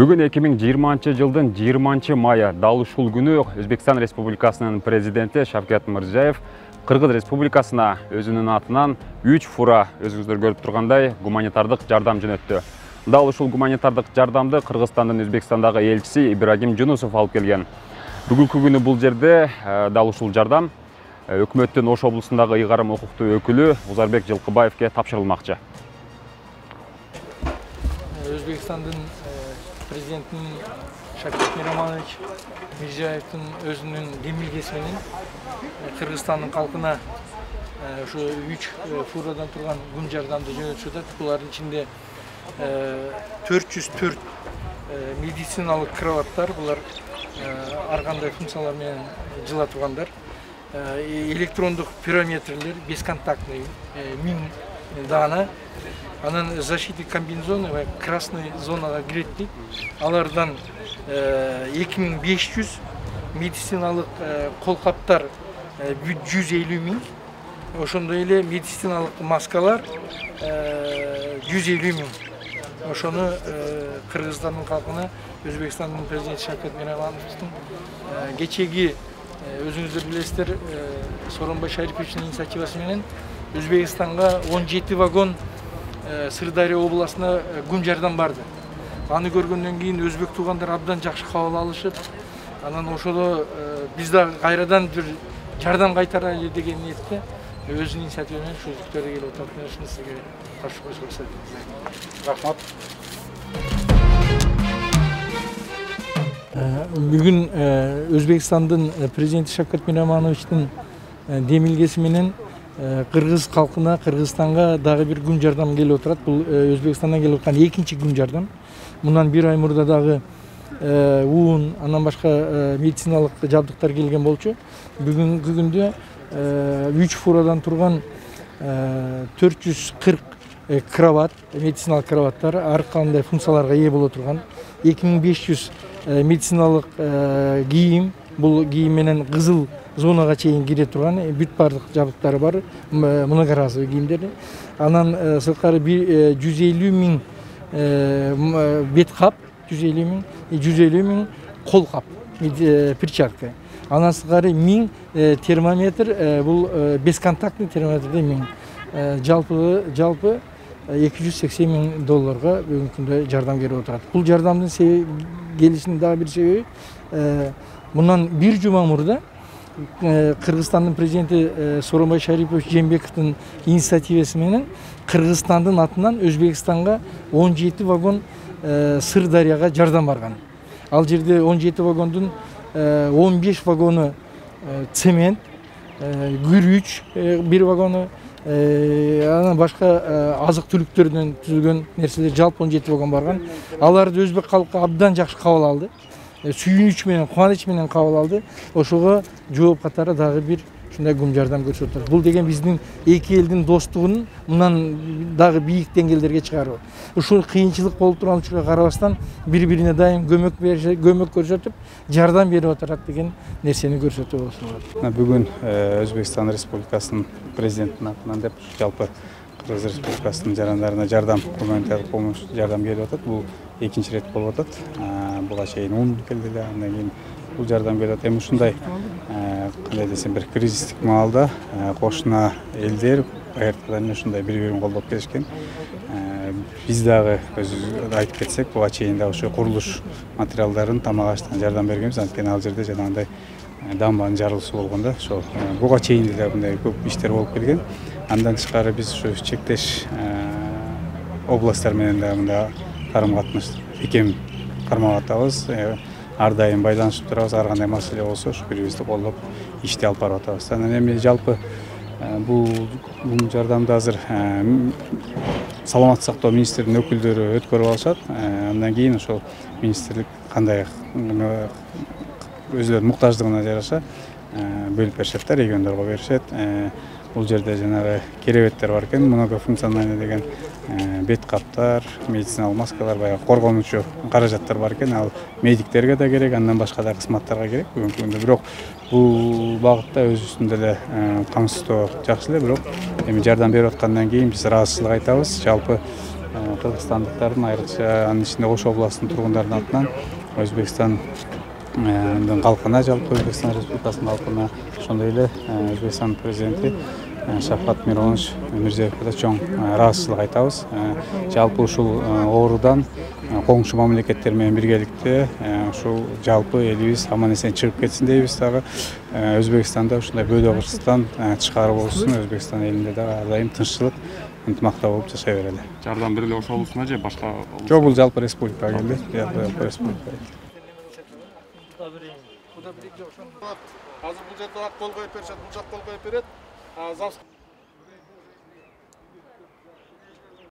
Бүгін 2020 жылдың 20 майы дал ушул күнү Өзбекстан Республикасынын президенти Шавкат Мирзиёев Кыргыз Республикасына өзүнүн атынан 3 фура өзүңүздөр көрүп тургандай гуманитардык жардам жөнөттү. Дал ушул гуманитардык жардамды Кыргызстандын Өзбекстандагы элчиси Ибрагим Жунусов алып келген. Бүгүнкү күнү бул жерде дал ушул жардам өкмөттүн Ош облусундагы ыйгарым укуктуу өкүлү Узарбек Жылкыбаевке тапшырылмакчы. Өзбекстандын президентinin Şavkat Miromonovich Mirziyoyev'in özünün demilgesi menен Kırgızstan'ın halkına şu 3 furadan turgan gum jardamды жөнөтүп. Булардын içinde 404 медициналык кроваттар, булар ар кандай функциялар менен жыла тургандар. Электрондук пирометрлер, бесконтактный 1000 дана. Анын защитный комбинезоны ve красный зонага кирет дейт. Алардан 2500 медициналык колкаптар 150 000. Ошондой эле медициналык маскалар 150 000. Ошону Кыргызстандын калкына Өзбекстандын президенти Шавкат Миромоновичтин кечеги өзүңүздөр билесиздер Сооронбай Шариповичтин инициативасы менен Өзбекстанга 17 вагон Sırdarya областына гум жардам барды. Аны көргөндөн кийин өзбек туугандар абдан жакшы кабыл алышып, анан ошодо биз да кайрадан бир жардам кайтарайлы деген ниетте өзүнүн инициатива менен ушул жүктөргө келип атат. Ушуну сизге каршы көрсөтөм. Рахмат. Бүгүн Өзбекстандын президенти Шавкат Миромоновичтин демилгеси менен Кыргыз халкына, Кыргызстанга дагы бир гум жардам келип отурат. Бул Өзбекстандан келип аткан экинчи гум жардам. Мындан бир ай мурда дагы уун, андан башка медициналык жабдыктар келген болчу. Бүгүнкү күндө 3 фурадан турган 440 кроват, медициналык кроваттар ар кандай функцияларга ээ боло турган 2500 медициналык кийим, бул кийим менен кызыл зонага чейин кире турган бүт бардык жабдыктары бар, многоразовый кийимдер. Анан сырткары 150 000 бет кап, 150 000 кол кап, перчатка. Анан сырткары 1000 термометр, бул бесконтактный термометрде 1000. Жалпы $280 000 бүгүнкү күндө жардам келип отурат. Бул жардамдын келишинин дагы бир себеби мындан бир жума мурда Кыргызстандын президенти Сооронбай Шарипович Жээнбековдун инициативасы менен Кыргызстандын атынан Өзбекстанга 17 вагон Сырдарияга жардам барган. Ал жерде 17 вагондун 15 вагону цемент, күрүч бир вагону, анан башка азык түлүктөрдөн түзүлгөн нерселер, жалпы 17 вагон барган. Аларды өзбек калкы абдан жакшы кабыл алды. Сүйүнүч менен, кубаныч менен кабыл алды. Ошого жооп катары дагы бир ушундай гум жардам көрсөтөт. Бул деген биздин эки элдин достугун мындан дагы бийик деңгээлдерге чыгаруу. Ушул кыйынчылык болуп турган учурга карабастан бири-бирине дайым көмөк көрсөтүп, жардам берип атат деген нерсени көрсөтүү болот. Бүгүн Өзбекстан Республикасынын президентинин атынан деп жалпы Кыргыз Республикасынын жарандарына жардам, гуманитардык помощь жардам келип атат. Бул экинчи рет болуп атат. Буга чейин ун келди эле, андан кийин бул жардам келип атат. Эми ушундай кандай десем бир кризистик маалда кошуна элдер РТдан ушундай бири-бирин колдоп келишкен. Биз дагы өзү айтып кетсек, буга чейин дагы ошо курулуш материалдарын тамак аштан жардам бергенбиз. Анткени ал жерде жанагындай дамбанын жарылышы болгондо, ошо буга чейин деле мындай көп иштер болуп келген. Андан тышкары биз ушу чектеш областтар менен дагы мындай карым-катнаш бекем кармап атабыз. Ар дайым байланышып турабыз, ар кандай маселе болсо ушу бири-бирибизди колдоп ишти алып барып атабыз. Анан эми жалпы бул жардамды азыр саламаттык сактоо министринин өкүлдөрү өткөрүп алышат. Андан кийин ошол министрлик кандай өзүлөрүнүн муктаждыгына жараша бөлүп беришет да, региондорго беришет. Бул жерде жанагы керебеттер бар экен, многофункциональный деген бет каптар, медициналык маскалар, баягы коргонуучу каражаттар бар экен. Ал медиктерге да керек, андан башка да кызматтарга керек бүгүнкү күндө. Бирок бул багытта өзүбүздүн деле камсыздоо жакшы эле, бирок эми жардам берип аткандан кийин биз ыраазычылык айтабыз. Жалпы кыргызстандыктардын айрыкча анын ичинде Ош областынын тургундарынын атынан Өзбекстан калкына, жалпы Өзбекстан Республикасынын калкына, ошондой эле Өзбекстан президенти Шавкат Миронович Мирзиёевке да чоң ыраазычылык айтабыз. Жалпы ушул оорудан коңшу мамлекеттер менен биргеликте ушул жалпы элибиз аман эсен чыгып кетсин дейбиз. Дагы Өзбекстанда ушундай бөлө кырсыктан тышкары болсун, Өзбекстан элинде дагы ар дайым тынччылык, ынтымакта болуп жашай берели. Жардам бир эле Ош облусуна же башка? Жок, бул жалпы республикага келди. Жалпы республика. Азыр бул жерде ак кол коюп беришет, бул жак кол коюп берет.